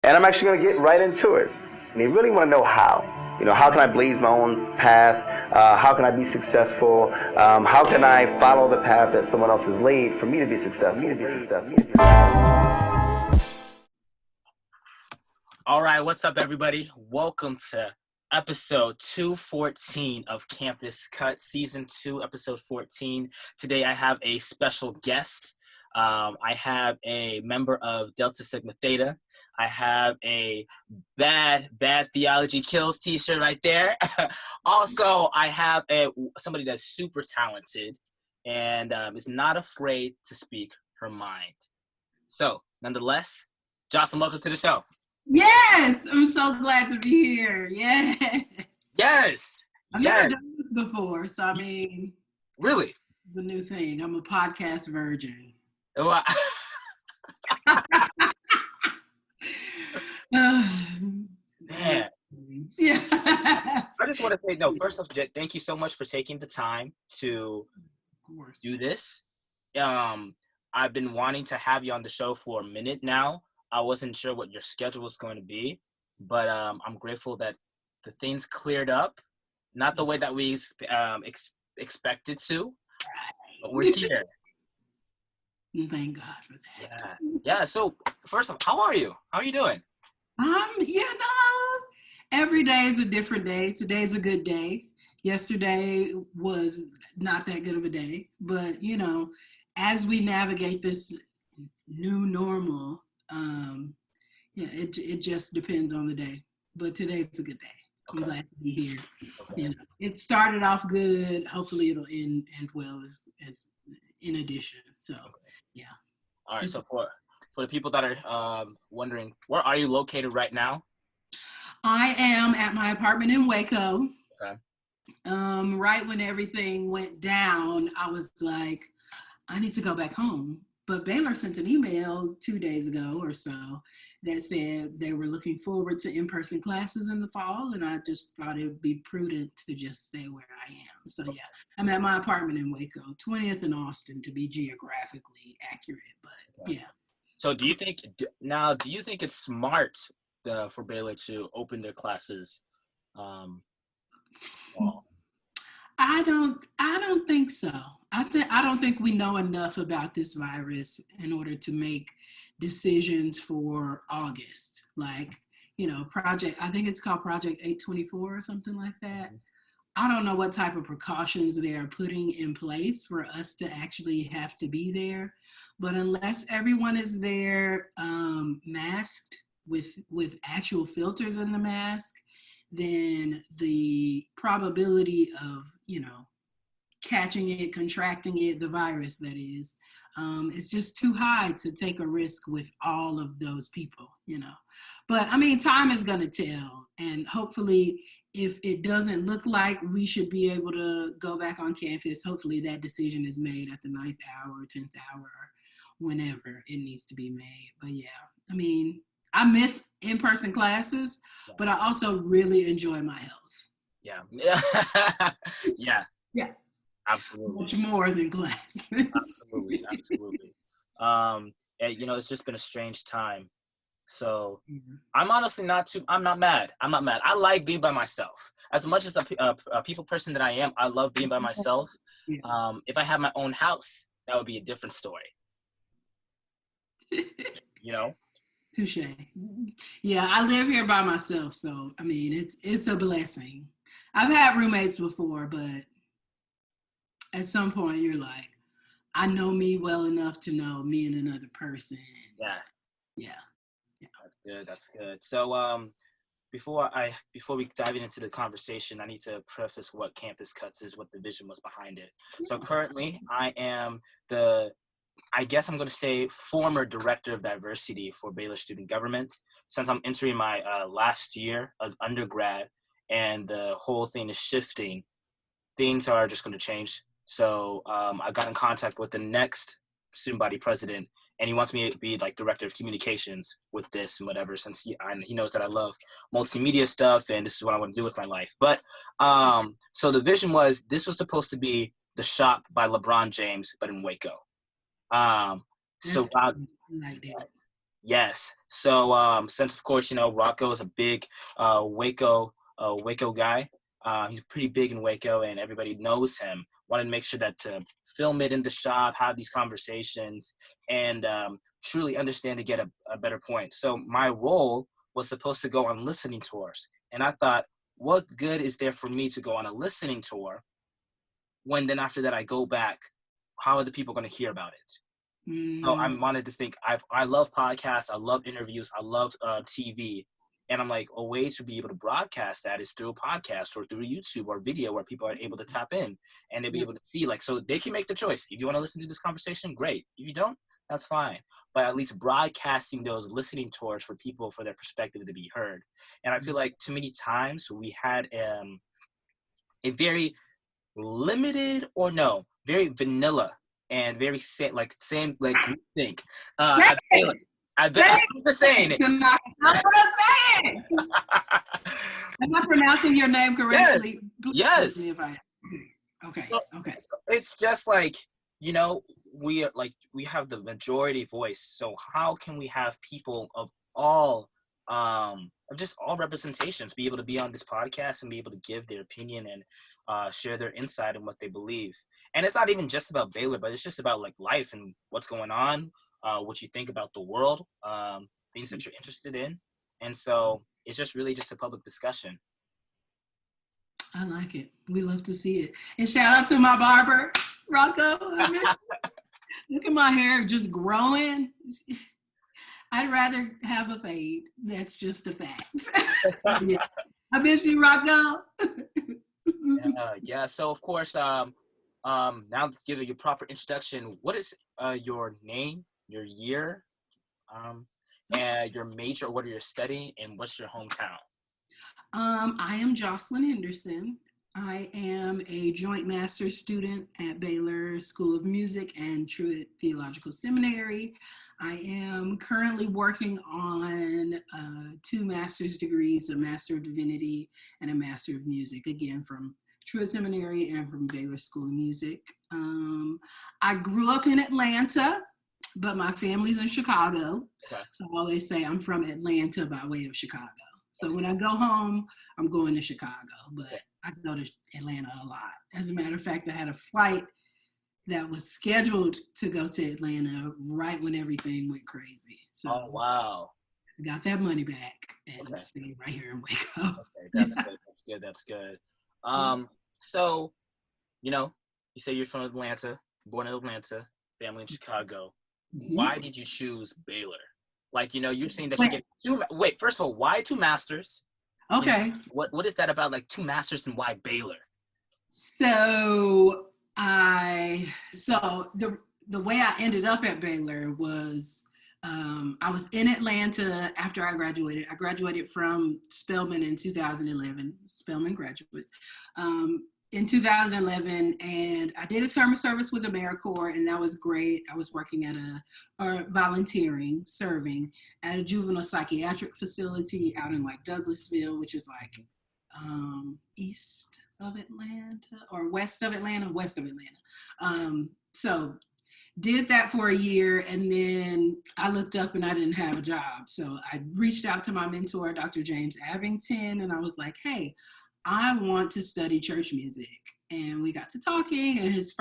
And I'm actually going to get right into it. And you really want to know how. You know, how can I blaze my own path? How can I be successful? How can I follow the path that someone else has laid for me to be successful? All right, what's up, everybody? Welcome to episode 214 of Campus Cut, season 2, episode 14. Today, I have a special guest. I have a member of Delta Sigma Theta. I have a bad theology kills t-shirt right there. Also, I have somebody that's super talented and is not afraid to speak her mind. So, nonetheless, Joslyn, welcome to the show. Yes, I'm so glad to be here. Yes. I've never done this before, so I mean, really, it's a new thing. I'm a podcast virgin. Wow. Man. Yeah. I just want to say, first off, thank you so much for taking the time to do this. I've been wanting to have you on the show for a minute now. I wasn't sure what your schedule was going to be, but I'm grateful that the things cleared up. Not the way that we expected to, but we're here. Thank God for that. Yeah. So first off, how are you? How are you doing? Every day is a different day. Today's a good day. Yesterday was not that good of a day, but as we navigate this new normal, it just depends on the day. But today's a good day. Okay. I'm glad to be here. Okay. It started off good. Hopefully it'll end well as in addition. So, yeah. All right. So for the people that are wondering, where are you located right now? I am at my apartment in Waco. Okay. Right when everything went down, I was like, I need to go back home. But Baylor sent an email 2 days ago or so that said they were looking forward to in-person classes in the fall, and I just thought it would be prudent to just stay where I am. So yeah, I'm at my apartment in Waco, 20th and Austin to be geographically accurate, but yeah. So do you think it's smart for Baylor to open their classes? I don't think so. I don't think we know enough about this virus in order to make decisions for August. Like, I think it's called Project 824 or something like that. Mm-hmm. I don't know what type of precautions they are putting in place for us to actually have to be there. But unless everyone is there masked with actual filters in the mask, then the probability of, catching it, contracting it, the virus that is, it's just too high to take a risk with all of those people, But I mean, time is going to tell. And hopefully, if it doesn't look like we should be able to go back on campus, hopefully that decision is made at the 9th hour, 10th hour, whenever it needs to be made. But yeah, I mean, I miss in-person classes, but I also really enjoy my health. Yeah. Yeah. Yeah. Absolutely. Much more than classes. Absolutely. It's just been a strange time. So I'm honestly I'm not mad. I like being by myself. As much as a people person that I am, I love being by myself. Yeah. If I had my own house, that would be a different story. Touche. Yeah, I live here by myself, so I mean it's a blessing. I've had roommates before, but at some point you're like, I know me well enough to know me and another person. Yeah. That's good. So before we dive into the conversation, I need to preface what Campus Cuts is, what the vision was behind it. So currently I am I'm going to say former director of diversity for Baylor Student Government. Since I'm entering my last year of undergrad and the whole thing is shifting, things are just going to change. So I got in contact with the next student body president, and he wants me to be like director of communications with this and whatever, since he knows that I love multimedia stuff and this is what I want to do with my life. But so the vision was, this was supposed to be the shop by LeBron James, but in Waco. So Yes. So since of course Rocco is a big Waco guy. He's pretty big in Waco, and everybody knows him. Wanted to make sure that to film it in the shop, have these conversations, and truly understand to get a better point. So my role was supposed to go on listening tours, and I thought, what good is there for me to go on a listening tour when then after that I go back? How are the people going to hear about it? So I wanted to think, I love podcasts, I love interviews, I love TV. And I'm like, a way to be able to broadcast that is through a podcast or through YouTube or video where people are able to tap in and they'll be able to see, like, so they can make the choice. If you want to listen to this conversation, great. If you don't, that's fine. But at least broadcasting those listening tours for people, for their perspective to be heard. And I feel like too many times we had a very limited very vanilla and very same like you think. I bet I'm just saying it. Tanaka, that's what I'm saying. Am I pronouncing your name correctly? Yes. Okay. So it's just like, we have the majority voice. So how can we have people of all just all representations be able to be on this podcast and be able to give their opinion and share their insight and what they believe? And it's not even just about Baylor, but it's just about like life and what's going on, what you think about the world, things that you're interested in. And so it's just really just a public discussion. I like it. We love to see it. And shout out to my barber, Rocco. Look at my hair just growing. I'd rather have a fade. That's just a fact. Yeah. I miss you, Rocco. Yeah. So of course, now giving your proper introduction, what is your name, your year, and your major, what are you studying, and what's your hometown? I am Joslyn Henderson. I am a joint master's student at Baylor School of Music and Truett Theological Seminary. I am currently working on 2 master's degrees, a Master of Divinity and a Master of Music, again from Truett Seminary and from Baylor School of Music. I grew up in Atlanta, but my family's in Chicago. Okay. So I always say I'm from Atlanta by way of Chicago. So when I go home, I'm going to Chicago, but I go to Atlanta a lot. As a matter of fact, I had a flight that was scheduled to go to Atlanta right when everything went crazy. So oh, wow. I got that money back and stayed right here in Waco. Okay, that's good. So, you say you're from Atlanta, born in Atlanta, family in Chicago. Mm-hmm. Why did you choose Baylor? Like, you're saying that you get first of all, why 2 masters? Okay. What is that about, like 2 masters, and why Baylor? So the way I ended up at Baylor was I was in Atlanta after I graduated. I graduated from Spelman in 2011, Spelman graduate. In 2011, and I did a term of service with AmeriCorps, and that was great. I was working at volunteering, serving at a juvenile psychiatric facility out in like Douglasville, which is like east of Atlanta or west of Atlanta. So did that for a year, and then I looked up and I didn't have a job. So I reached out to my mentor, Dr. James Abington, and I was like, hey, I want to study church music. And we got to talking, and his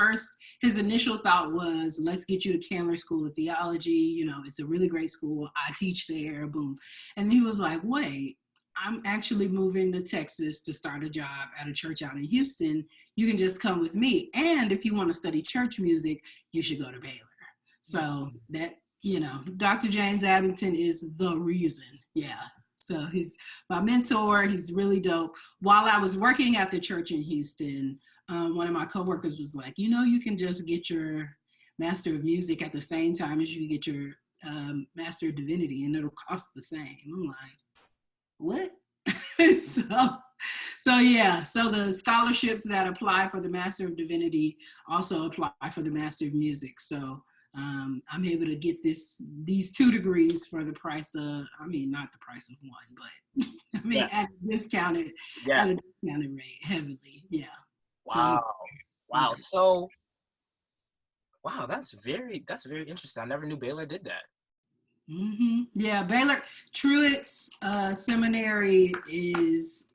initial thought was, let's get you to Candler School of Theology. It's a really great school. I teach there, boom. And he was like, wait, I'm actually moving to Texas to start a job at a church out in Houston. You can just come with me. And if you want to study church music, you should go to Baylor. So that, Dr. James Abington is the reason. Yeah. So he's my mentor. He's really dope. While I was working at the church in Houston, one of my coworkers was like, you can just get your Master of Music at the same time as you get your Master of Divinity, and it'll cost the same. I'm like, what? So the scholarships that apply for the Master of Divinity also apply for the Master of Music. So I'm able to get these 2 degrees for the price of, not the price of one, but at a discounted rate, heavily. Yeah. Wow. Wow. So, wow, that's very interesting. I never knew Baylor did that. Yeah, Baylor Truett's seminary is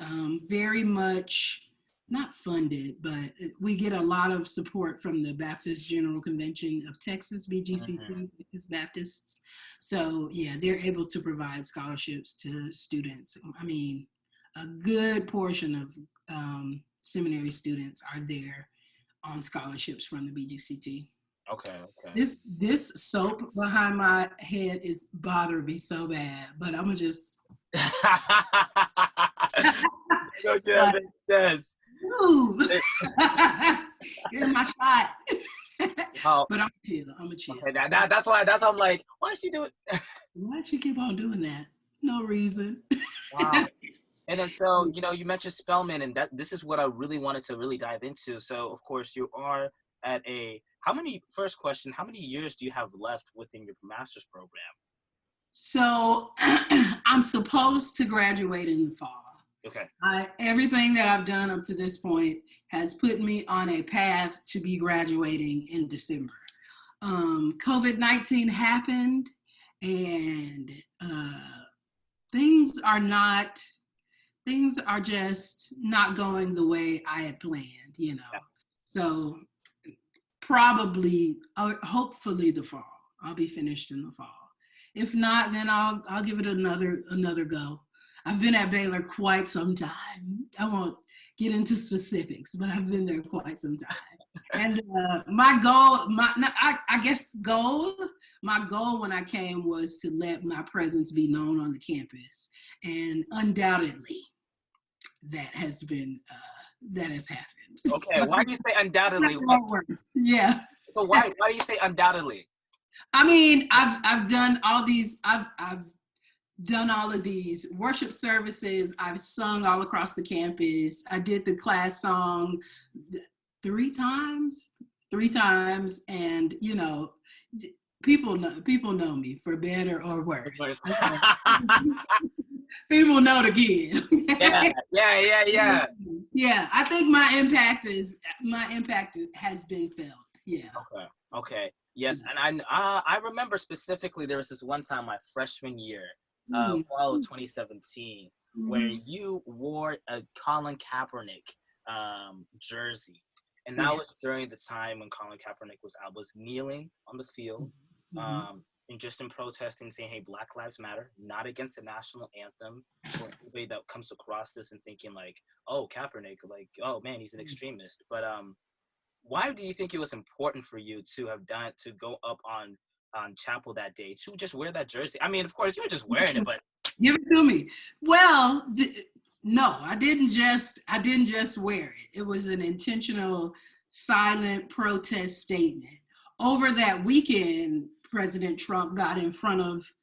very much not funded, but we get a lot of support from the Baptist General Convention of Texas, BGCT, Baptists. So yeah, they're able to provide scholarships to students. I mean, a good portion of seminary students are there on scholarships from the BGCT. Okay. This soap behind my head is bothering me so bad, but I'm gonna just. Okay, makes sense. Here's my shot. Oh. But I'm chill. I'm a chill. Okay, that's why I'm like, why is she doing? Why she keep on doing that? No reason. Wow. And then so you mentioned Spelman, and that this is what I really wanted to really dive into. So of course you are at first question, how many years do you have left within your master's program? So I'm supposed to graduate in the fall. Okay. Everything that I've done up to this point has put me on a path to be graduating in December. COVID-19 happened, and things are just not going the way I had planned, Yeah. So hopefully the fall. I'll be finished in the fall. If not, then I'll give it another go. I've been at Baylor quite some time. I won't get into specifics, but I've been there quite some time. And my goal when I came was to let my presence be known on the campus, and undoubtedly that has happened. Okay, why do you say undoubtedly? Yeah. So why do you say undoubtedly? I mean, I've done all these. I've done all of these worship services. I've sung all across the campus. I did the class song three times, and people know me for better or worse. People know the kid. Yeah. Yeah, I think my impact has been felt. Yeah. Okay. Yes, and I remember specifically there was this one time my freshman year, fall of 2017, where you wore a Colin Kaepernick jersey, and that was during the time when Colin Kaepernick was kneeling on the field, and just in protesting, saying, "Hey, Black Lives Matter," not against the national anthem. For anybody that comes across this and thinking like, "Oh, Kaepernick, like, oh man, he's an extremist," but why do you think it was important for you to go up on chapel that day to just wear that jersey? I mean, of course, you were just wearing it, but give it to me. Well, no, I didn't just wear it. It was an intentional, silent protest statement. Over that weekend, President Trump got in front of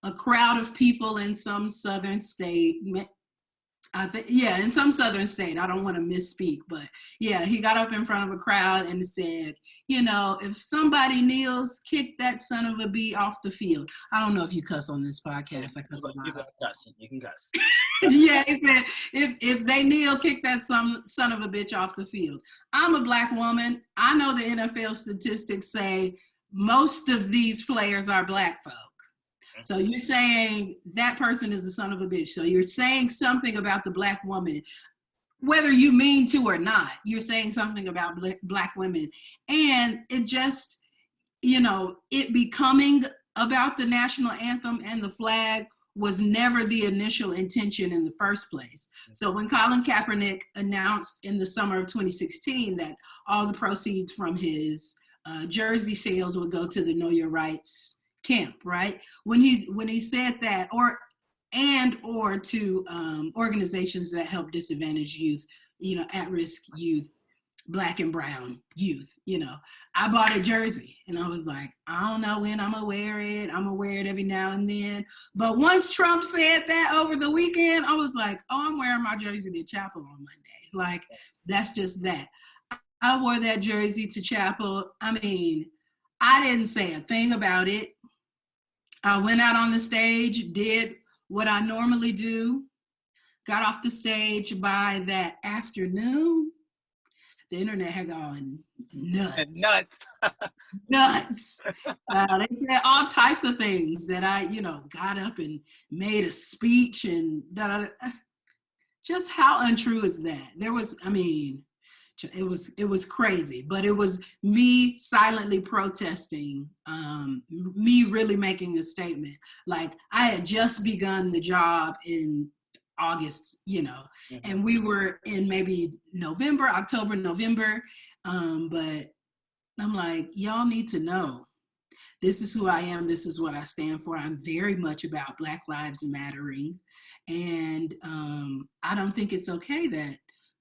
a crowd of people in some southern state. In some southern state. I don't want to misspeak, but yeah, he got up in front of a crowd and said, if somebody kneels, kick that son of a bee off the field. I don't know if you cuss on this podcast. I cuss a lot. You can cuss. Yeah, he said, if they kneel, kick that son of a bitch off the field. I'm a Black woman. I know the NFL statistics say most of these players are Black folk. So you're saying that person is a son of a bitch. So you're saying something about the Black woman, whether you mean to or not. You're saying something about Black women. And it just, it becoming about the national anthem and the flag was never the initial intention in the first place. So when Colin Kaepernick announced in the summer of 2016 that all the proceeds from his jersey sales would go to the Know Your Rights camp, right? When he said that, or to organizations that help disadvantaged youth, at-risk youth, Black and brown youth, I bought a jersey and I was like, I don't know when I'm gonna wear it. I'm gonna wear it every now and then. But once Trump said that over the weekend, I was like, oh, I'm wearing my jersey to chapel on Monday. Like, that's just that. I wore that jersey to chapel. I mean, I didn't say a thing about it. I went out on the stage, did what I normally do, got off the stage. By that afternoon, the internet had gone nuts. Nuts. Nuts. They said all types of things that I, got up and made a speech and just how untrue is that? It was crazy, but it was me silently protesting, me really making a statement. Like I had just begun the job in August, and we were in maybe October, November. But I'm like, y'all need to know, this is who I am. This is what I stand for. I'm very much about Black Lives Mattering. And I don't think it's okay that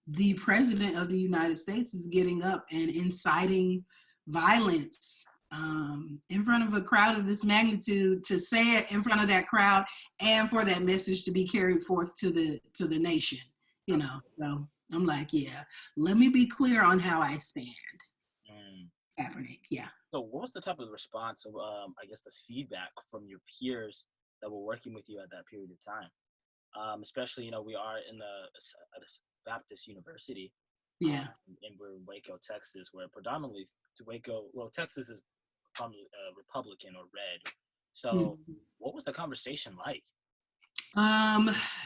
the president of the United States is getting up and inciting violence in front of a crowd of this magnitude, to say it in front of that crowd and for that message to be carried forth to the nation, So I'm like, yeah, let me be clear on how I stand. Kaepernick, yeah. So what was the type of response of, I guess, the feedback from your peers that were working with you at that period of time? Especially, we are in a Baptist university. Yeah. And we're in Waco, Texas, where predominantly Texas is Republican or red. So what was the conversation like?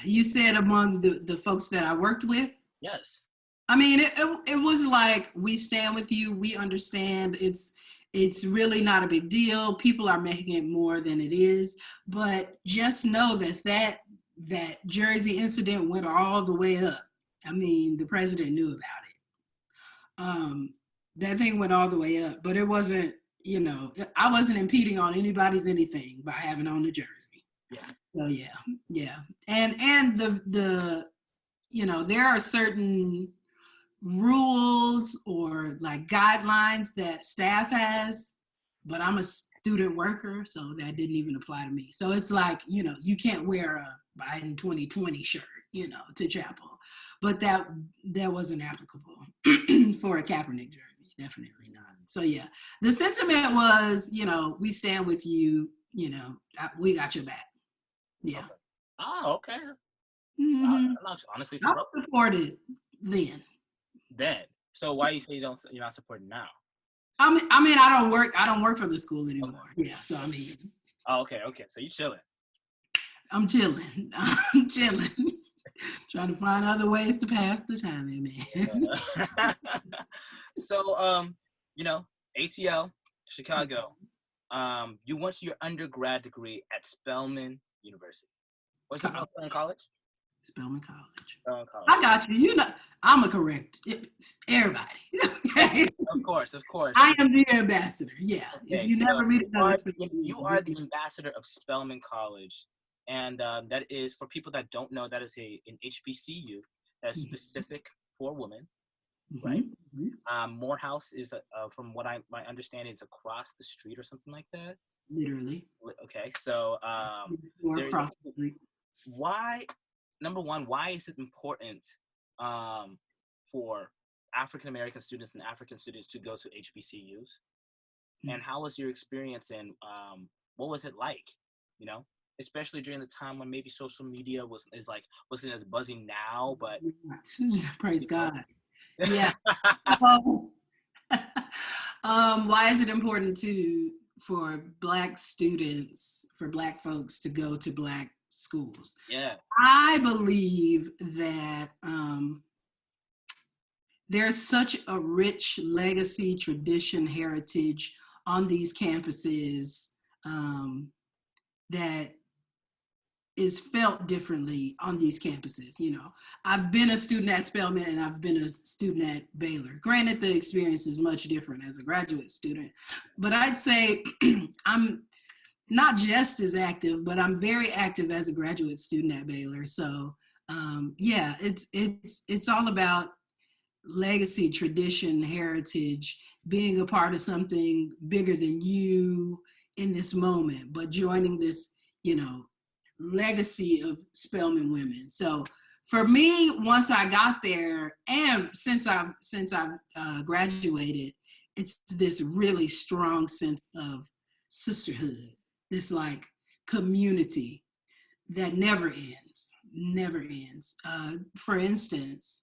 You said among the folks that I worked with? Yes. I mean, it was like, we stand with you. We understand it's really not a big deal. People are making it more than it is. But just know that Jersey incident went all the way up. I mean, the president knew about it. That thing went all the way up. But it wasn't, I wasn't impeding on anybody's anything by having on the jersey. Yeah. So yeah. And the there are certain rules or like guidelines that staff has, but I'm a student worker, so that didn't even apply to me. So it's like, you can't wear a Biden 2020 shirt, to chapel, but that wasn't applicable for a Kaepernick jersey, definitely not. So yeah, the sentiment was, we stand with you, we got your back. Yeah. Okay. Oh, okay. Mm-hmm. I'm not honestly surprised. I supported then. So why you say you're not supporting now? I mean, I don't work for the school anymore. Okay. Yeah, so I mean. Oh, okay. So you chilling? I'm chilling. Trying to find other ways to pass the time, man. Yeah. So, ATL, Chicago. You went your undergrad degree at Spelman University. What's it called? Spelman College? Spelman College. Spelman College. I got you. I'm a correct everybody. Of course. I am the ambassador. Yeah. Okay, if you never meet another, you are the ambassador of Spelman College, and that is, for people that don't know, that is an HBCU that's specific for women, right? Morehouse is from what my understanding is across the street or something like that. Literally. Okay, so across the street. Why? Number one, why is it important for African American students and African students to go to HBCUs? And how was your experience, and what was it like? Especially during the time when maybe social media wasn't as buzzing now, but praise God. Yeah. Why is it important for Black students, for Black folks to go to Black schools? Yeah. I believe that there's such a rich legacy, tradition, heritage on these campuses that is felt differently on these campuses. I've been a student at Spelman and I've been a student at Baylor. Granted, the experience is much different as a graduate student, but I'd say I'm not just as active, but I'm very active as a graduate student at Baylor. So yeah, it's all about legacy, tradition, heritage, being a part of something bigger than you in this moment, but joining this, legacy of Spelman women. So for me, once I got there, and since I've graduated, it's this really strong sense of sisterhood, this like community that never ends. For instance,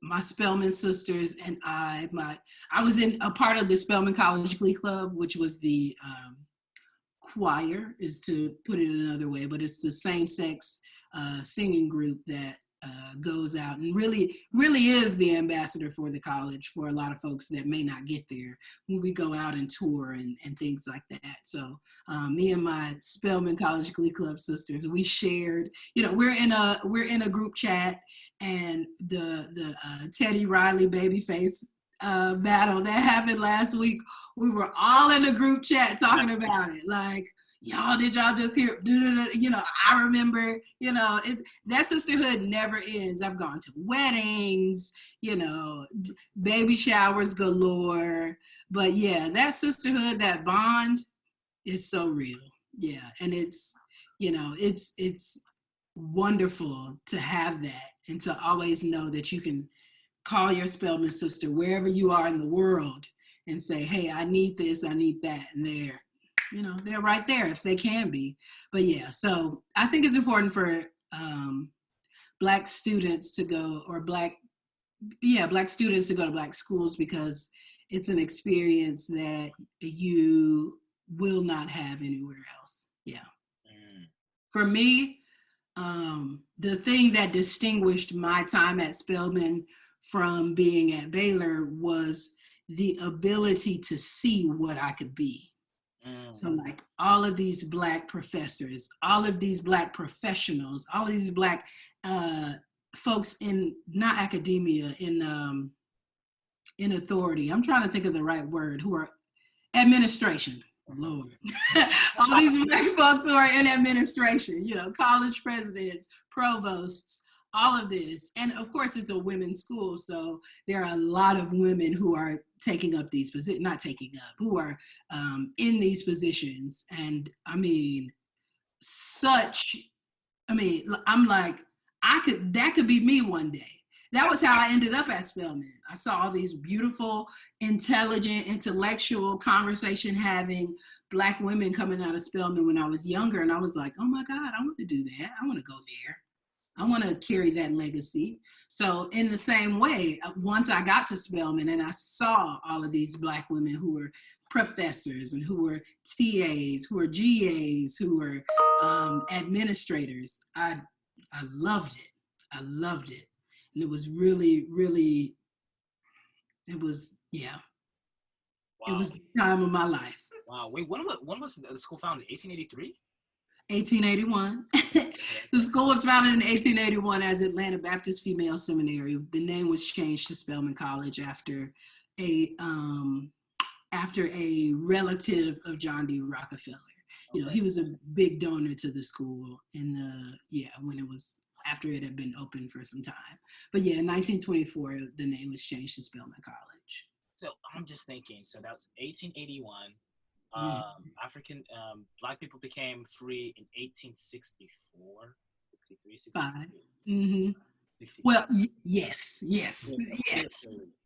my Spelman sisters and I was in a part of the Spelman College Glee Club, which was the choir, is to put it another way, but it's the same-sex singing group that goes out and really is the ambassador for the college for a lot of folks that may not get there when we go out and tour and things like that. So me and my Spelman College Glee Club sisters, we shared, we're in a group chat, and the Teddy Riley Babyface battle that happened last week, we were all in a group chat talking about it. Like, did y'all just hear, I remember, that sisterhood never ends. I've gone to weddings, baby showers galore. But yeah, that sisterhood, that bond is so real. Yeah. And it's wonderful to have that, and to always know that you can call your Spelman sister wherever you are in the world and say, hey, I need this, I need that. And they're right there if they can be. But yeah, so I think it's important for Black students to go, or Black students to go to Black schools, because it's an experience that you will not have anywhere else. Yeah. For me, the thing that distinguished my time at Spelman from being at Baylor was the ability to see what I could be. So like all of these Black professors, all of these Black professionals, all of these Black folks in, not academia, in authority. I'm trying to think of the right word, who are administration. Lord. All these Black folks who are in administration, college presidents, provosts, all of this. And of course, it's a women's school, so there are a lot of women who are taking up these positions, who are in these positions. And I'm like, that could be me one day. That was how I ended up at Spelman. I saw all these beautiful, intelligent, intellectual, conversation-having Black women coming out of Spelman when I was younger. And I was like, oh my God, I want to do that. I want to go there. I want to carry that legacy. So in the same way, once I got to Spelman and I saw all of these Black women who were professors and who were TAs, who were GAs, who were administrators, I loved it. I loved it. And it was really, really, it was the time of my life. Wow. Wait, when was the school founded? 1883? 1881. The school was founded in 1881 as Atlanta Baptist Female Seminary. The name was changed to Spelman College after a relative of John D. Rockefeller. He was a big donor to the school when it was, after it had been open for some time. But yeah, in 1924, the name was changed to Spelman College. So I'm just thinking, so that was 1881. Black people became free in 1864, 63, 64. Mm-hmm. Well, yes.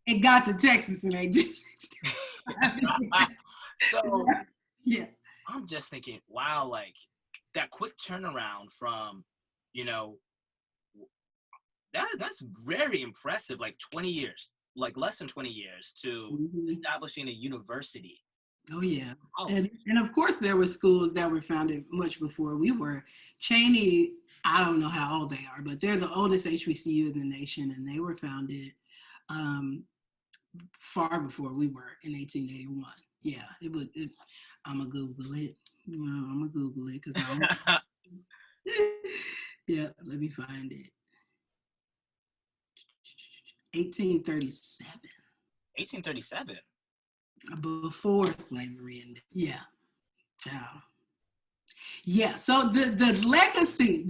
It got to Texas in 1864. So yeah, I'm just thinking, wow, like that quick turnaround from, that's very impressive, like 20 years, like less than 20 years to establishing a university. Oh, yeah. Oh. And of course, there were schools that were founded much before we were. Cheney, I don't know how old they are, but they're the oldest HBCU in the nation, and they were founded far before we were in 1881. Yeah, I'm going to Google it. I'm going to Google it because yeah, let me find it. 1837. 1837? Before slavery ended. Yeah. Ciao. Yeah, so the legacy,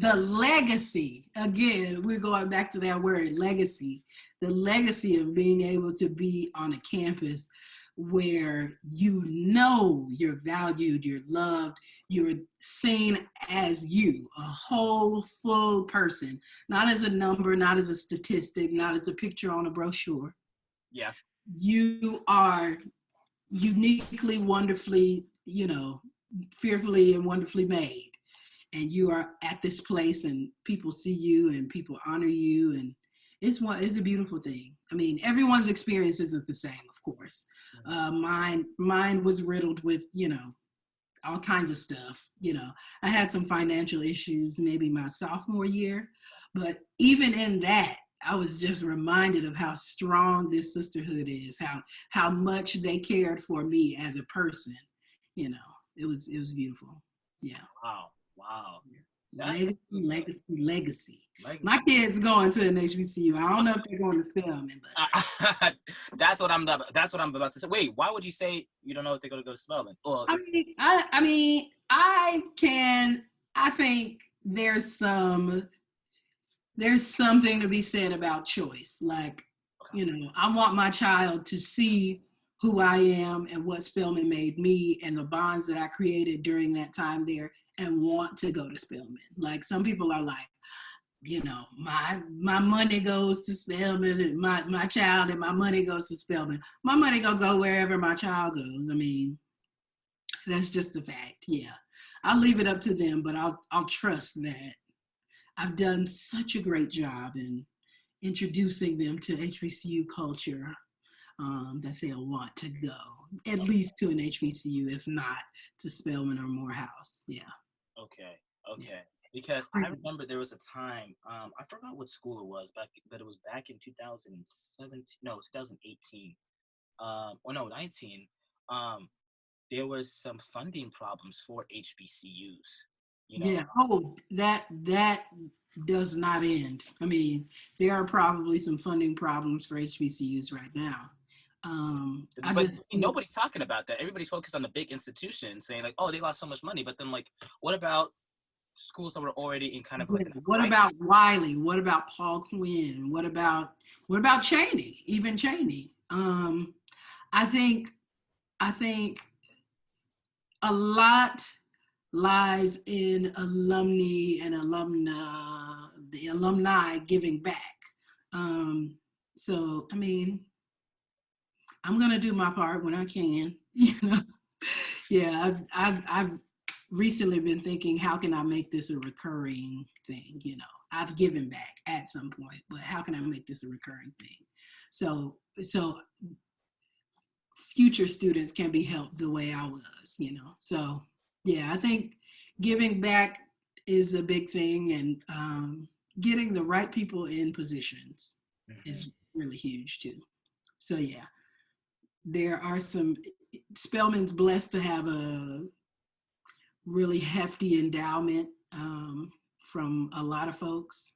again, we're going back to that word, legacy. The legacy of being able to be on a campus where you're valued, you're loved, you're seen as you, a whole, full person, not as a number, not as a statistic, not as a picture on a brochure. Yeah. You are uniquely, wonderfully, fearfully and wonderfully made. And you are at this place and people see you and people honor you. it's a beautiful thing. I mean, everyone's experience isn't the same, of course. Mine was riddled with, all kinds of stuff. I had some financial issues maybe my sophomore year, but even in that, I was just reminded of how strong this sisterhood is, how much they cared for me as a person. It was beautiful. Yeah. Wow. Legacy. My kids going to an HBCU. I don't know if they're going to Spelman, but that's what I'm about to say. Wait, why would you say you don't know if they're going to go to Spelman? I think there's something to be said about choice. Like, I want my child to see who I am and what Spelman made me and the bonds that I created during that time there, and want to go to Spelman. Like, some people are like, my money goes to Spelman, and my child and my money goes to Spelman. My money gonna go wherever my child goes. I mean, that's just the fact. Yeah, I'll leave it up to them, but I'll trust that I've done such a great job in introducing them to HBCU culture, that they'll want to go at least to an HBCU, if not to Spelman or Morehouse. Yeah. Okay. Yeah. Because I remember there was a time, I forgot what school it was but it was back in 2018, or no, 19. There was some funding problems for HBCUs. Yeah. Oh, that does not end. I mean, there are probably some funding problems for HBCUs right now. But nobody's talking about that. Everybody's focused on the big institutions, saying like, "Oh, they lost so much money." But then, like, what about schools that were already in kind of like? What about Wiley? What about Paul Quinn? What about Cheney? Even Cheney. I think a lot lies in alumni and the alumni giving back. So, I mean, I'm gonna do my part when I can. Yeah, I've recently been thinking, how can I make this a recurring thing? I've given back at some point, but how can I make this a recurring thing? So future students can be helped the way I was. So yeah, I think giving back is a big thing, and getting the right people in positions is really huge too. So yeah, there are Spelman's blessed to have a really hefty endowment from a lot of folks,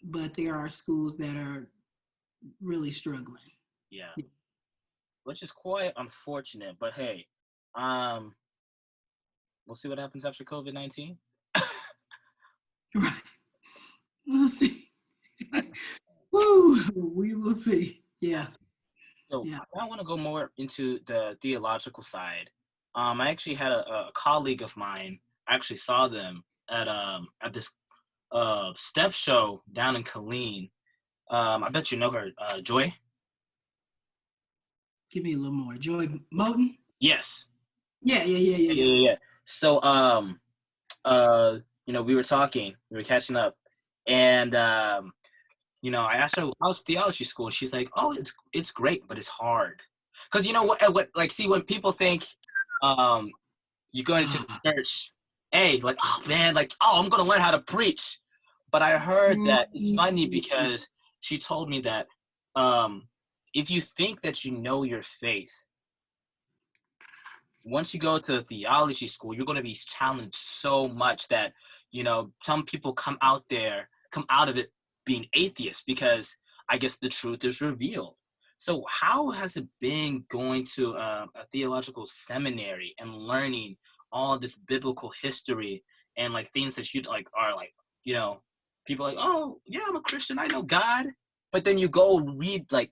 but there are schools that are really struggling. Yeah. Which is quite unfortunate, but hey, we'll see what happens after COVID-19. Right. We'll see. Woo, we will see. Yeah. So I want to go more into the theological side. I actually had a colleague of mine. I actually saw them at this step show down in Killeen. I bet you know her, Joy. Give me a little more. Joy Moten? Yes. Yeah. So we were talking, we were catching up, and I asked her how's theology school. She's like, oh, it's great, but it's hard. Because what like, see, when people think you go into the church, like, oh man, like, oh, I'm gonna learn how to preach. But I heard that it's funny because she told me that if you think that you know your faith, once you go to theology school, you're going to be challenged so much that, some people come out of it being atheists because I guess the truth is revealed. So how has it been going to a theological seminary and learning all this biblical history and like things that you like are like, people are like, oh yeah, I'm a Christian, I know God. But then you go read like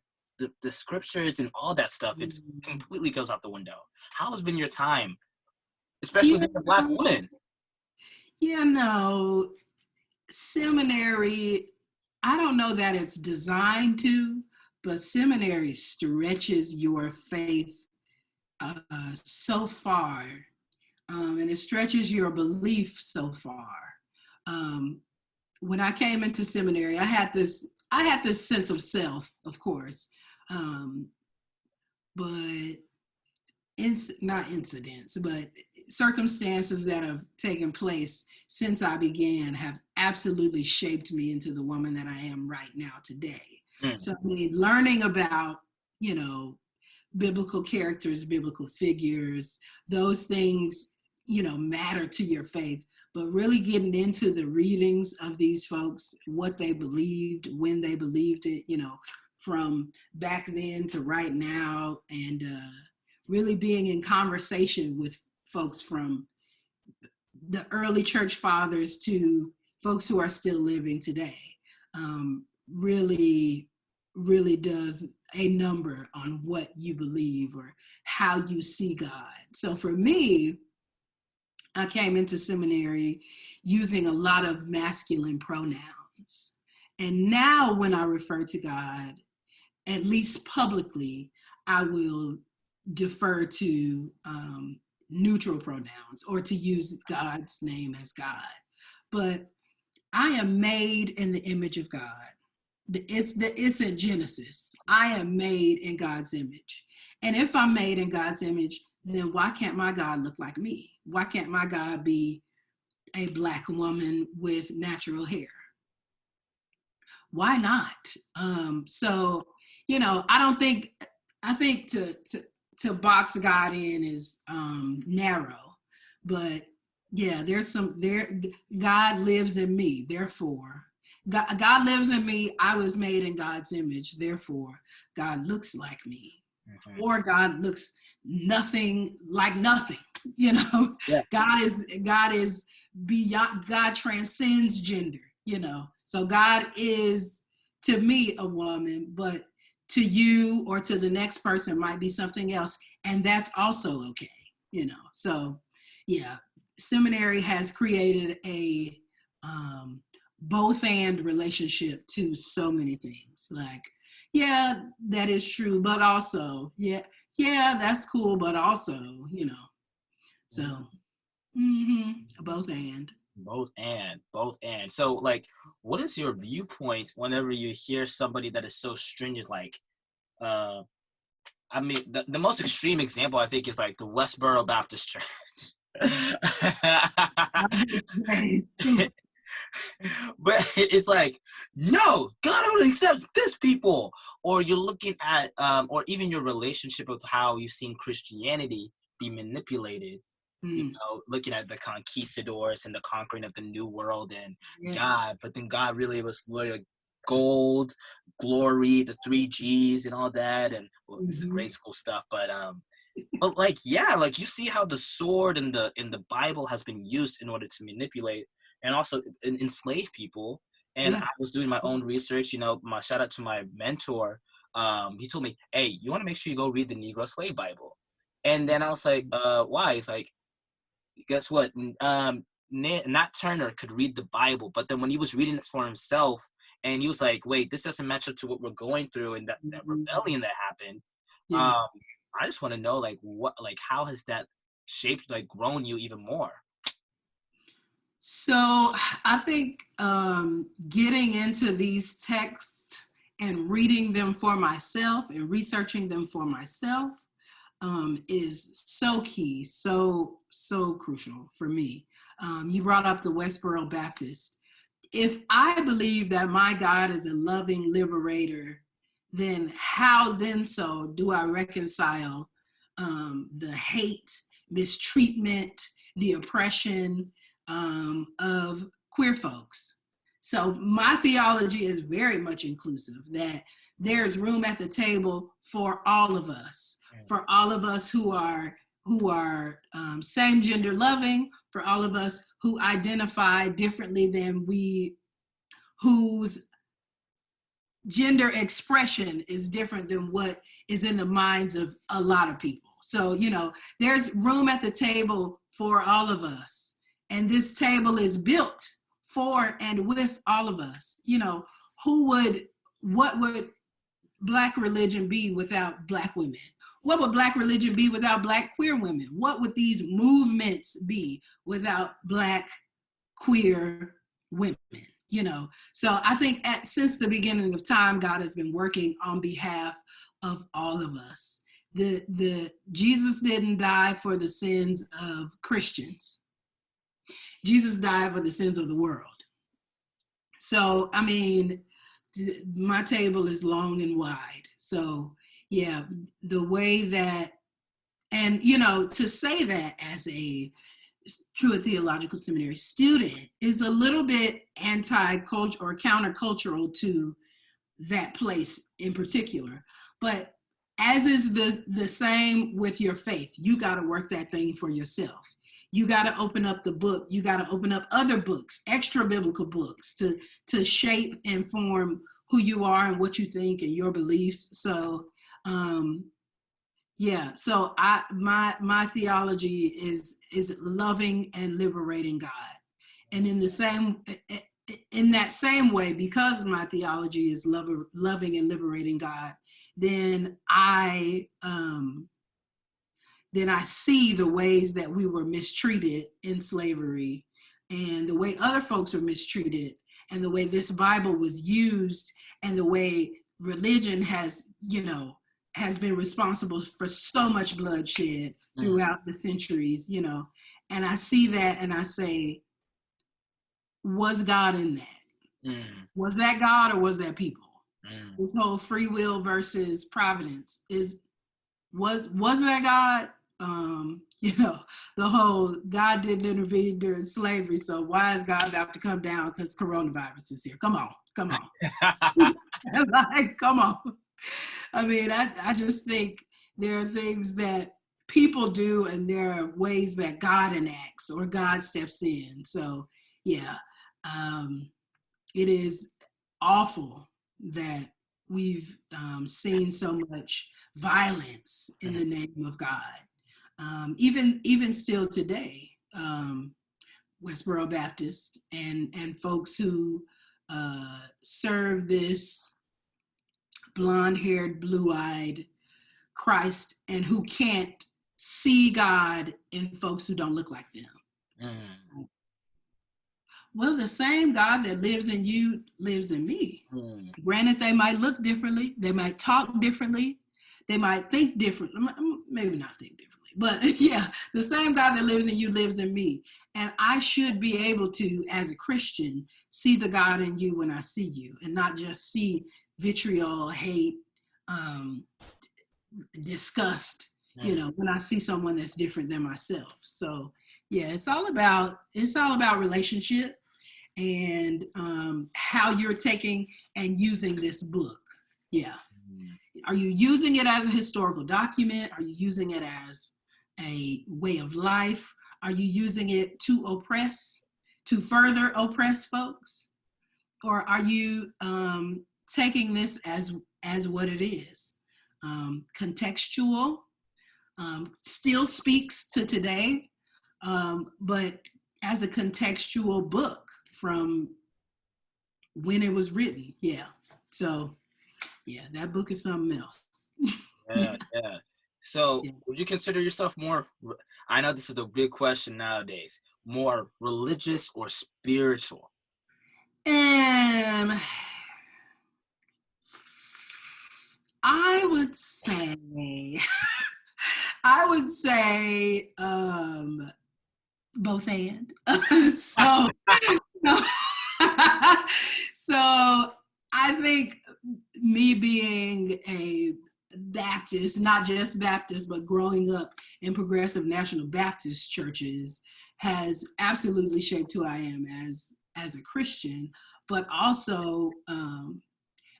the scriptures and all that stuff, it completely goes out the window. How has been your time, especially being a Black woman? Yeah, no, seminary, I don't know that it's designed to, but seminary stretches your faith so far, and it stretches your belief so far. When I came into seminary, I had this I had this sense of self, of course, but not incidents, but circumstances that have taken place since I began have absolutely shaped me into the woman that I am right now today. So I mean, learning about, you know, biblical characters, biblical figures, those things, you know, matter to your faith, but really getting into the readings of these folks, what they believed, when they believed it, you know, from back then to right now, and really being in conversation with folks from the early church fathers to folks who are still living today, really, really does a number on what you believe or how you see God. So for me, I came into seminary using a lot of masculine pronouns. And now when I refer to God, at least publicly, I will defer to neutral pronouns or to use God's name as God. But I am made in the image of God. It's in Genesis. I am made in God's image. And if I'm made in God's image, then why can't my God look like me? Why can't my God be a Black woman with natural hair? Why not? So, you know, I think to box God in is narrow, but yeah, God lives in me, therefore, God lives in me. I was made in God's image. Therefore, God looks like me, or God looks nothing like nothing. You know, Yeah. God is beyond. God transcends gender. You know, so God is to me a woman, but to you or to the next person might be something else, and that's also okay. You know, so yeah, seminary has created a both and relationship to so many things. Like, yeah, that is true, but also, yeah, that's cool, but also, you know, so both and. Both and. So, like, what is your viewpoint whenever you hear somebody that is so stringent? Like, I mean, the most extreme example I think is like the Westboro Baptist Church. But it's like, no, God only accepts this people. Or you're looking at, or even your relationship of how you've seen Christianity be manipulated. You know, looking at the conquistadors and the conquering of the New World and God, but then God really was like gold, glory, the 3 G's and all that, and well, this is grade school stuff, but like, yeah, like you see how the sword in the Bible has been used in order to manipulate and also enslave people. And I was doing my own research. You know, my shout out to my mentor. He told me, hey, you want to make sure you go read the Negro Slave Bible. And then I was like, why? He's like, guess what? Nat Turner could read the Bible, but then when he was reading it for himself, and he was like, wait, this doesn't match up to what we're going through and that rebellion that happened. I just want to know, like, what, like, how has that shaped, like, grown you even more? So I think getting into these texts and reading them for myself and researching them for myself is so key, so crucial for me. You brought up the Westboro Baptist. If I believe that my God is a loving liberator, then how then so do I reconcile the hate, mistreatment, the oppression of queer folks? So my theology is very much inclusive, that there's room at the table for all of us who are same gender loving, for all of us who identify differently than we, whose gender expression is different than what is in the minds of a lot of people. So, you know, there's room at the table for all of us. And this table is built for and with all of us. You know, what would Black religion be without Black women? What would Black religion be without Black queer women? What would these movements be without Black queer women? So I think since the beginning of time, God has been working on behalf of all of us. The Jesus didn't die for the sins of Christians. Jesus died for the sins of the world. So, I mean, my table is long and wide. So, yeah, the way that, and, to say that as a true theological seminary student is a little bit anti-culture or countercultural to that place in particular. But as is the same with your faith, you got to work that thing for yourself. You got to open up the book. You got to open up other books, extra biblical books to shape and form who you are and what you think and your beliefs. So, so my theology is loving and liberating God. And in that same way, because my theology is loving and liberating God, then I see the ways that we were mistreated in slavery and the way other folks were mistreated and the way this Bible was used and the way religion has been responsible for so much bloodshed throughout the centuries, and I see that and I say, was God in that? Was that God or was that people? This whole free will versus providence was that God? The whole God didn't intervene during slavery, so why is God about to come down because coronavirus is here? Come on. Like, come on. I mean, I just think there are things that people do and there are ways that God enacts or God steps in. So, it is awful that we've seen so much violence in the name of God. Even still today, Westboro Baptist and folks who serve this blonde-haired, blue-eyed Christ and who can't see God in folks who don't look like them. Well, the same God that lives in you lives in me. Granted, they might look differently, they might talk differently, they might think differently, maybe not think differently, but the same God that lives in you lives in me. And I should be able to, as a Christian, see the God in you when I see you and not just see vitriol, hate, disgust, when I see someone that's different than myself. So it's all about relationship and how you're taking and using this book. Are you using it as a historical document? Are you using it as a way of life? Are you using it to further oppress folks? Or are you taking this as what it is? Contextual, still speaks to today, but as a contextual book from when it was written. So that book is something else. So would you consider yourself more, I know this is a big question nowadays, more religious or spiritual? I would say both and. So I think me being a Baptist, not just Baptist, but growing up in progressive National Baptist churches has absolutely shaped who I am as a Christian, but also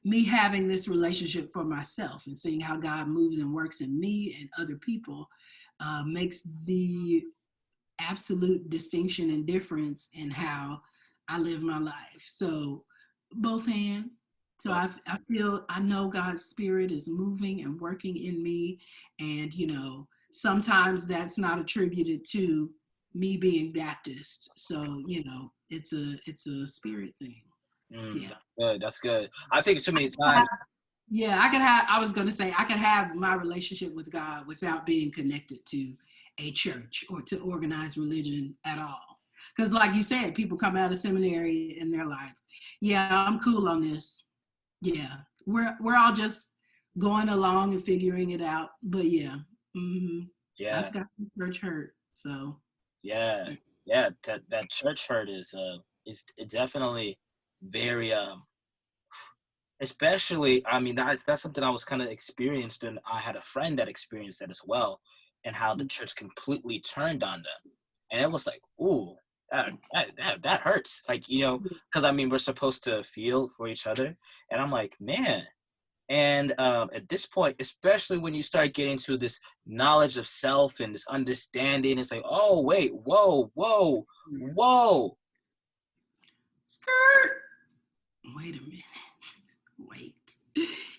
me having this relationship for myself and seeing how God moves and works in me and other people makes the absolute distinction and difference in how I live my life. So both hands. So I know God's spirit is moving and working in me. And, sometimes that's not attributed to me being Baptist. So, it's a spirit thing. That's good. I think too many times. I was going to say, I could have my relationship with God without being connected to a church or to organized religion at all. Because like you said, people come out of seminary and they're like, yeah, I'm cool on this. Yeah, we're all just going along and figuring it out. But yeah, Yeah. I've got church hurt. So Yeah. That church hurt is definitely very especially, I mean, that's something I was kind of experienced, and I had a friend that experienced that as well, and how the church completely turned on them, and it was like, ooh, that hurts, like, you know, because I mean, we're supposed to feel for each other, and I'm like, man. And at this point, especially when you start getting to this knowledge of self and this understanding, it's like, oh wait, whoa, skirt. Wait a minute. Wait.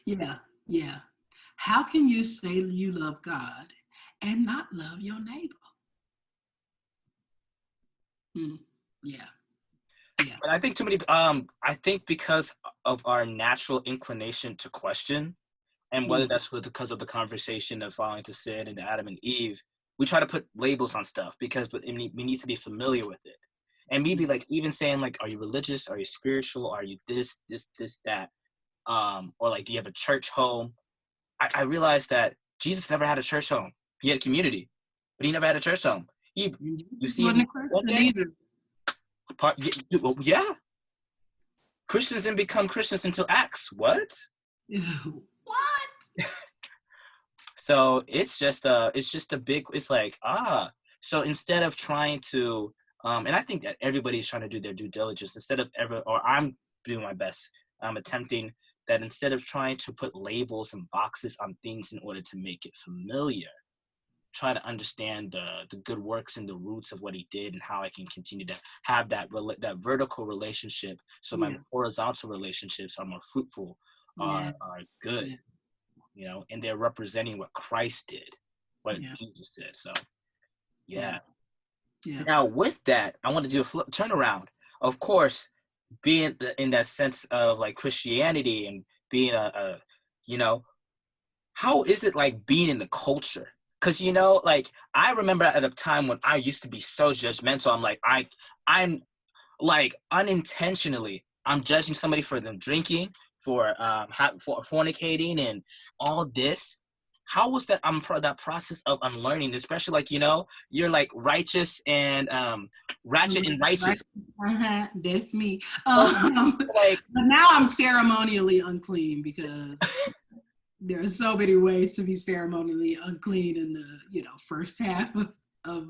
Yeah. How can you say you love God and not love your neighbor? Yeah. But I think too many. I think because of our natural inclination to question, and whether that's because of the conversation of falling to sin and Adam and Eve, we try to put labels on stuff because we need to be familiar with it. And maybe like even saying like, are you religious? Are you spiritual? Are you this, that? Or like, do you have a church home? I realized that Jesus never had a church home. He had community, but he never had a church home. You see him one day? Yeah. Christians didn't become Christians until Acts. What? What? So it's just a big, it's like, so instead of trying to, and I think that everybody's trying to do their due diligence instead of I'm doing my best. I'm attempting that instead of trying to put labels and boxes on things in order to make it familiar, try to understand the good works and the roots of what he did and how I can continue to have that vertical relationship, so my horizontal relationships are more fruitful, are good, you know, and they're representing what Christ did, what Jesus did. So yeah. Now with that, I want to do a flip turnaround. Of course, being in that sense of like Christianity and being a you know, how is it like being in the culture? Because, you know, like, I remember at a time when I used to be so judgmental. I'm like, I'm like unintentionally, I'm judging somebody for them drinking, for fornicating and all this. How was that? That process of unlearning, especially like, you know, you're like righteous and ratchet and righteous. That's me. Like, but now I'm ceremonially unclean because there are so many ways to be ceremonially unclean in the, you know, first half of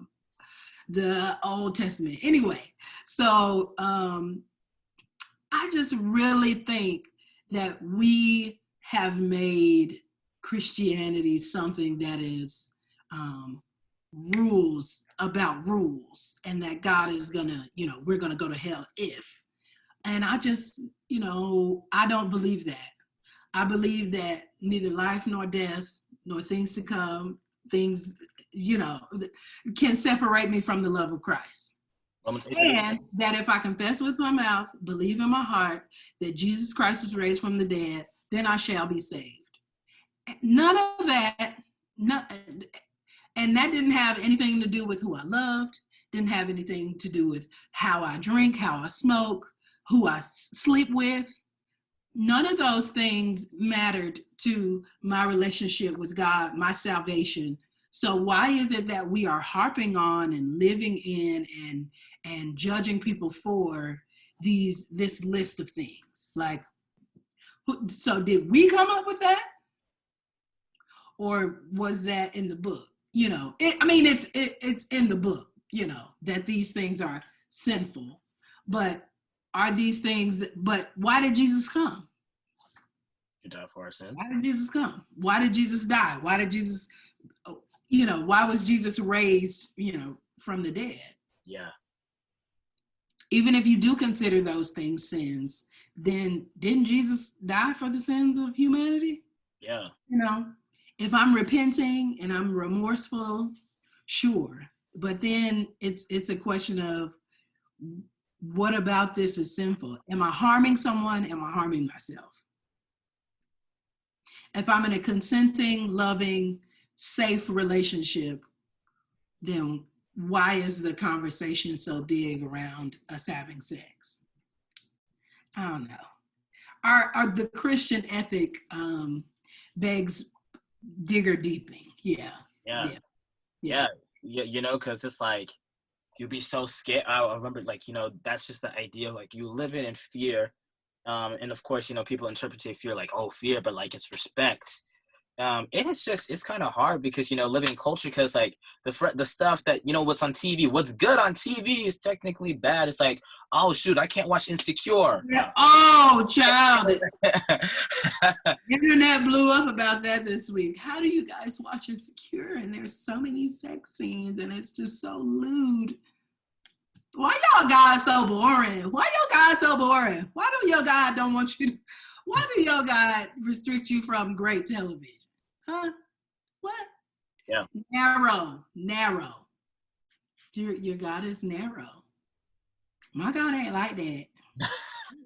the Old Testament. Anyway, so I just really think that we have made Christianity something that is rules about rules, and that God is gonna, you know, we're gonna go to hell if. And I just, you know, I don't believe that. I believe that neither life nor death, nor things to come, things, you know, can separate me from the love of Christ. And that if I confess with my mouth, believe in my heart that Jesus Christ was raised from the dead, then I shall be saved. None of that, and that didn't have anything to do with who I loved, didn't have anything to do with how I drink, how I smoke, who I sleep with. None of those things mattered to my relationship with God, my salvation. So why is it that we are harping on and living in and judging people for this list of things? Like, so did we come up with that? Or was that in the book? You know, it's in the book, you know, that these things are sinful. But are these things, but why did Jesus come? He died for our sins. Why did Jesus come? Why did Jesus die? Why did Jesus, you know, why was Jesus raised, you know, from the dead? Yeah. Even if you do consider those things sins, then didn't Jesus die for the sins of humanity? Yeah. You know, if I'm repenting and I'm remorseful, sure. But then it's a question of, what about this is sinful? Am I harming someone? Am I harming myself? If I'm in a consenting, loving, safe relationship, then why is the conversation so big around us having sex? I don't know. Our the Christian ethic begs digger deeping. Yeah. You know, because it's like you'd be so scared. I remember, like, you know, that's just the idea of, like, you live in fear, and of course, you know, people interpret fear like, oh, fear, but like it's respect. And it's kind of hard because, you know, living in culture, because like the stuff that, you know, what's on TV, what's good on TV is technically bad. It's like, oh shoot, I can't watch Insecure. Yeah. Oh, child. Internet blew up about that this week. How do you guys watch Insecure? And there's so many sex scenes and it's just so lewd. Why y'all guys so boring? Why your guys so boring? Why do your God don't want you to, why do your God restrict you from great television? Huh? What? Yeah. Narrow. Your God is narrow. My God ain't like that.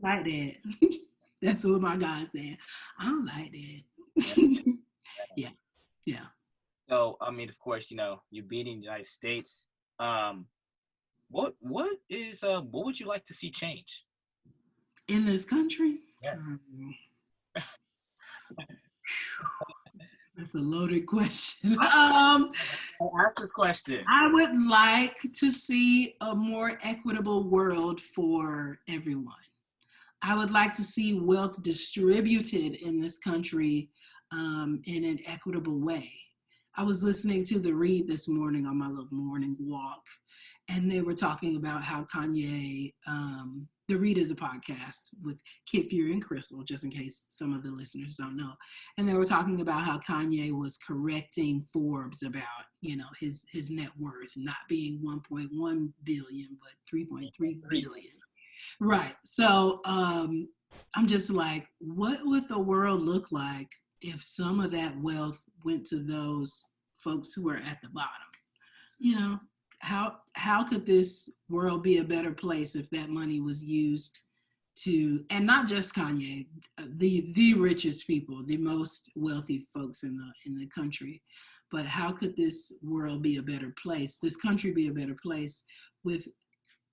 Like that. That's what my God's saying. I don't like that. Yeah. So, I mean, of course, you know, you being in the United States, what would you like to see change In this country? Yeah. That's a loaded question. Ask this question. I would like to see a more equitable world for everyone. I would like to see wealth distributed in this country in an equitable way. I was listening to The Read this morning on my little morning walk, and they were talking about how Kanye, The Read is a podcast with Kid Fury and Crystal, just in case some of the listeners don't know. And they were talking about how Kanye was correcting Forbes about, you know, his net worth not being 1.1 billion, but 3.3 billion. Right. So I'm just like, what would the world look like if some of that wealth went to those folks who are at the bottom? You know, how could this world be a better place if that money was used to, and not just Kanye, the richest people, the most wealthy folks in the country, but how could this world be a better place, this country be a better place with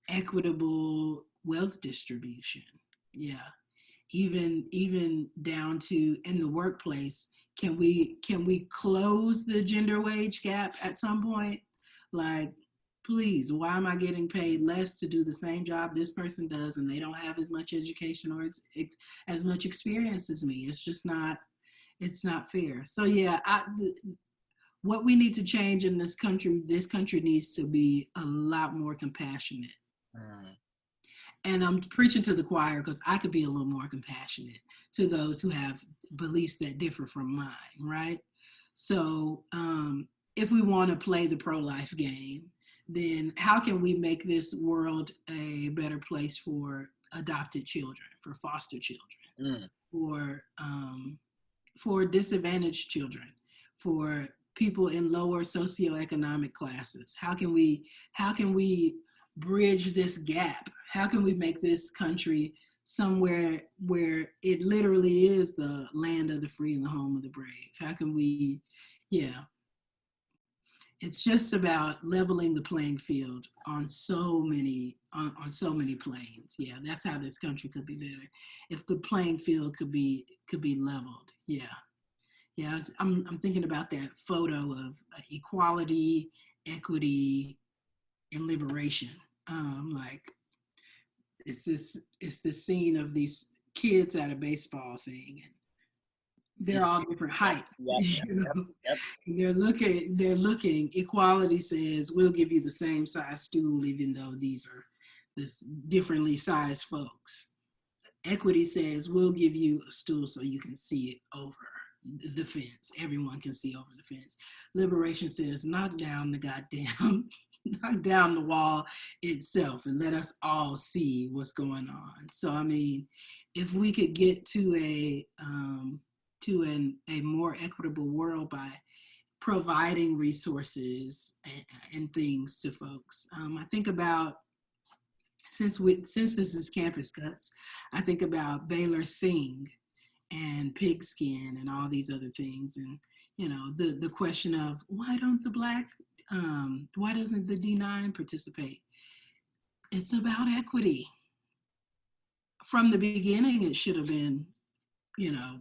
equitable wealth distribution? Yeah. Even down to in the workplace, can we close the gender wage gap at some point? Like, please, why am I getting paid less to do the same job this person does and they don't have as much education or as much experience as me? It's just not, it's not fair. So yeah, what we need to change in this country needs to be a lot more compassionate. And I'm preaching to the choir because I could be a little more compassionate to those who have beliefs that differ from mine, right? So if we want to play the pro-life game, then how can we make this world a better place for adopted children, for foster children, for disadvantaged children, for people in lower socioeconomic classes? How can we bridge this gap? How can we make this country somewhere where it literally is the land of the free and the home of the brave? How can we, it's just about leveling the playing field on so many planes. Yeah, that's how this country could be better. If the playing field could be leveled. Yeah, I'm thinking about that photo of equality, equity, and liberation. Like it's the scene of these kids at a baseball thing, and they're all different heights. They're looking. Equality says we'll give you the same size stool, even though these are this differently sized folks. Equity says we'll give you a stool so you can see it over the fence. Everyone can see over the fence. Liberation says knock down the wall itself and let us all see what's going on. So I mean, if we could get to a more equitable world by providing resources and things to folks. I think about, since this is Campus Cuts, I think about Baylor Sing and Pigskin and all these other things. And, you know, the question of why don't the Black Why doesn't the D9 participate? It's about equity. From the beginning, it should have been,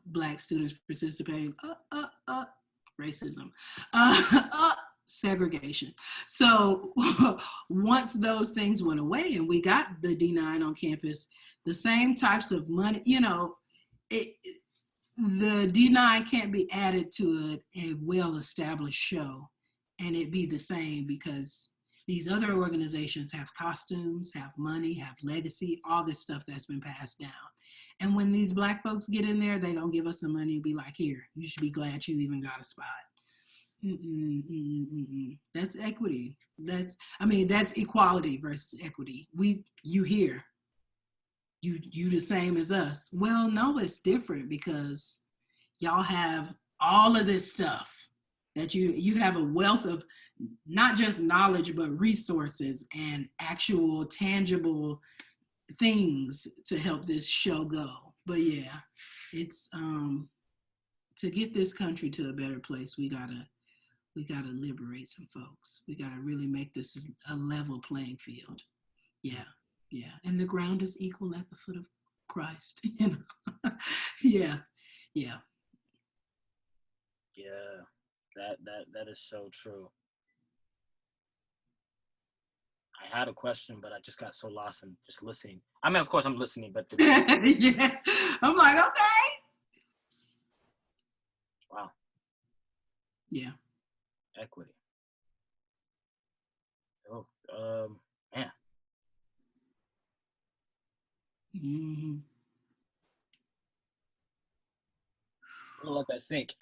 Black students participating. Racism, segregation. So once those things went away and we got the D9 on campus, the same types of money, the D9 can't be added to a well-established show and it be the same, because these other organizations have costumes, have money, have legacy, all this stuff that's been passed down. And when these Black folks get in there, they gonna give us some money and be like, here, you should be glad you even got a spot. That's equity. That's equality versus equity. You here, you the same as us. Well, no, it's different, because y'all have all of this stuff that you have a wealth of not just knowledge, but resources and actual tangible things to help this show go. But yeah, it's to get this country to a better place, we gotta liberate some folks. We gotta really make this a level playing field. Yeah. And the ground is equal at the foot of Christ. Yeah. That is so true. I had a question, but I just got so lost in just listening. I mean, of course I'm listening, but yeah. I'm like, okay. Wow. Yeah. Equity. Oh, man. Mm-hmm. I'm gonna let that sink.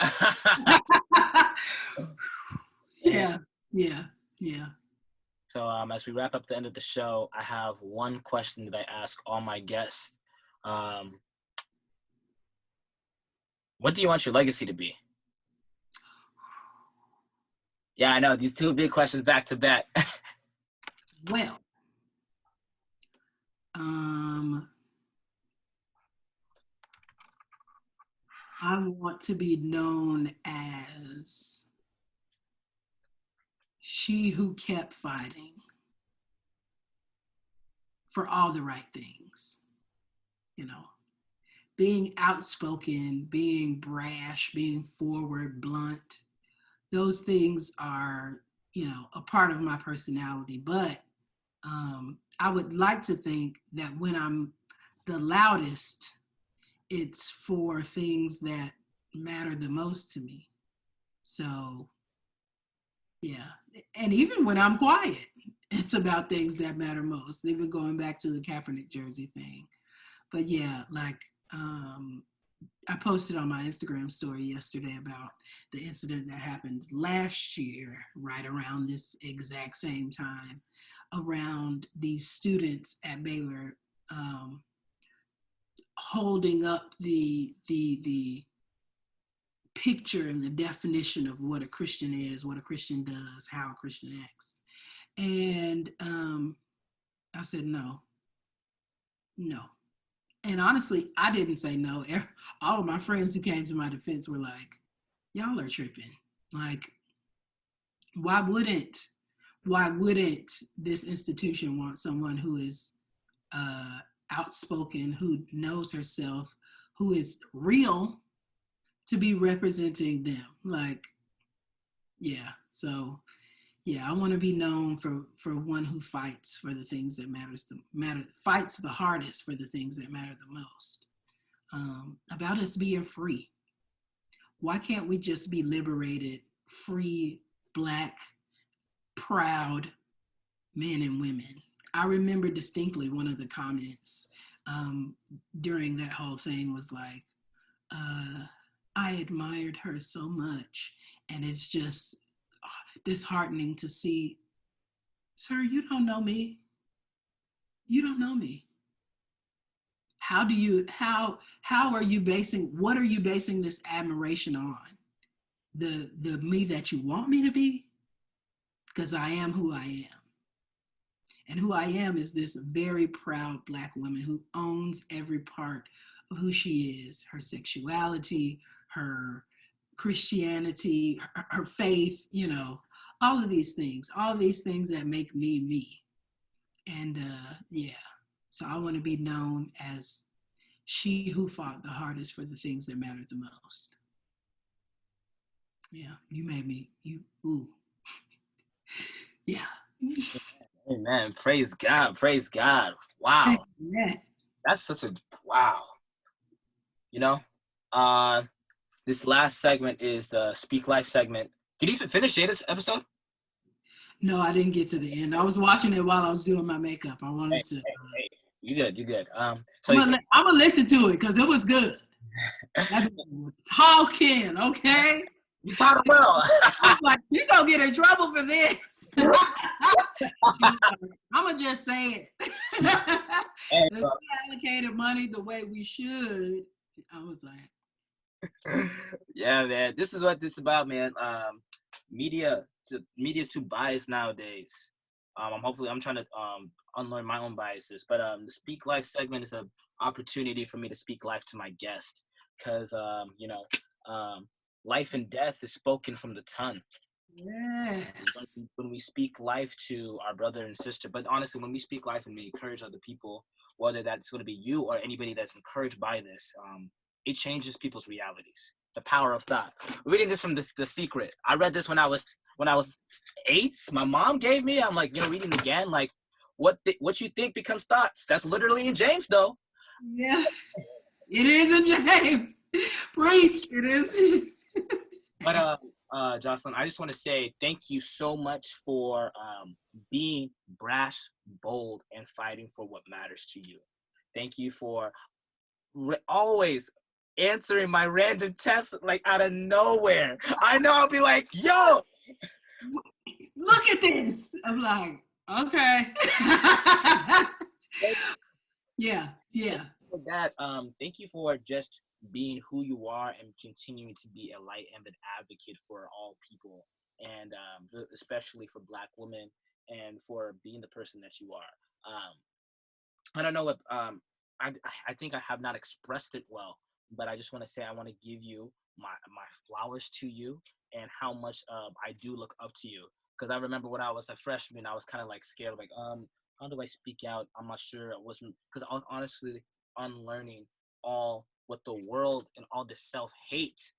Yeah. So as we wrap up the end of the show, I have one question that I ask all my guests. What do you want your legacy to be? Yeah, I know, these two big questions back to back. Well, I want to be known as she who kept fighting for all the right things, being outspoken, being brash, being forward, blunt. Those things are, a part of my personality. But I would like to think that when I'm the loudest, it's for things that matter the most to me. So, yeah. And even when I'm quiet, it's about things that matter most. Even going back to the Kaepernick jersey thing. But yeah, like, I posted on my Instagram story yesterday about the incident that happened last year, right around this exact same time, around these students at Baylor holding up the picture and the definition of what a Christian is, what a Christian does, how a Christian acts. And I said, no. And honestly, I didn't say no. All of my friends who came to my defense were like, y'all are tripping. Like, why wouldn't this institution want someone who is outspoken, who knows herself, who is real, to be representing them? Like, yeah. So, yeah, I want to be known for one who fights for the things that fights the hardest for the things that matter the most. About us being free. Why can't we just be liberated, free, Black, proud men and women? I remember distinctly one of the comments during that whole thing was like, I admired her so much, and it's just disheartening to see, sir, you don't know me. You don't know me. How are you basing this admiration on? The me that you want me to be? Because I am who I am. And who I am is this very proud Black woman who owns every part of who she is, her sexuality, her Christianity, her faith, all of these things that make me me. And yeah, so I want to be known as she who fought the hardest for the things that mattered the most. Yeah, you made me, ooh. Yeah. Amen. Praise God. Praise God. Wow. Yeah. That's such a, wow. You know, this last segment is the Speak Life segment. Did you finish Jada's episode? No, I didn't get to the end. I was watching it while I was doing my makeup. I wanted to. Hey, you good. So I'm gonna listen to it because it was good. Talking, okay? You taught him well. I was like, you gonna get in trouble for this. I'm gonna just say it. If we allocated money the way we should, I was like, yeah, man. This is what this is about, man. Media's too biased nowadays. I'm trying to unlearn my own biases. But the Speak Life segment is an opportunity for me to speak life to my guest, because life and death is spoken from the tongue. yes. When we speak life to our brother and sister, but honestly, when we speak life and we encourage other people, whether that's going to be you or anybody that's encouraged by this, it changes people's realities. The power of thought. Reading this from The Secret. I read this when I was 8. My mom gave me. I'm like, reading again, like what you think becomes thoughts. That's literally in James, though. Yeah, it is in James. Preach. It is. But Joslyn, I just want to say thank you so much for being brash, bold, and fighting for what matters to you. Thank you for always answering my random text like out of nowhere. I know I'll be like, yo, look at this. I'm like, okay. yeah. For that, thank you for just being who you are and continuing to be a light and an advocate for all people, and especially for Black women, and for being the person that you are. I don't know what I think I have not expressed it well, but I just want to say I want to give you my flowers to you, and how much I do look up to you. Because I remember when I was a freshman, I was kind of like scared, like how do I speak out? I'm not sure. I wasn't, because I was honestly unlearning all what the world and all this self-hate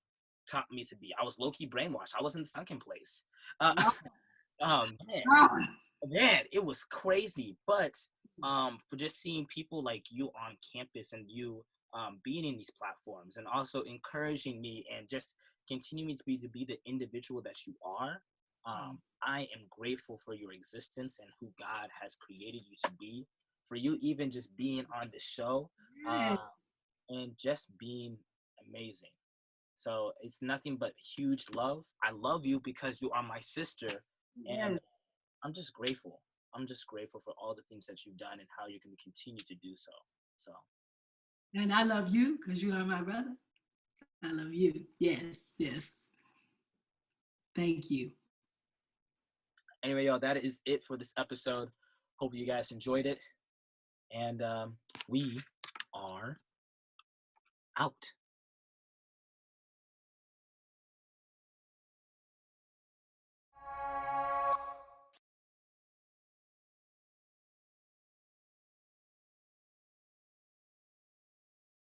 taught me to be. I was low-key brainwashed. I was in second place. Man, it was crazy. But for just seeing people like you on campus, and you being in these platforms, and also encouraging me, and just continuing to be the individual that you are, I am grateful for your existence and who God has created you to be. For you even just being on the show, and just being amazing. So it's nothing but huge love. I love you because you are my sister, and I'm just grateful. I'm just grateful for all the things that you've done and how you're going to continue to do so. So. And I love you because you are my brother. I love you. Yes. Thank you. Anyway, y'all, that is it for this episode. Hope you guys enjoyed it. And we are out.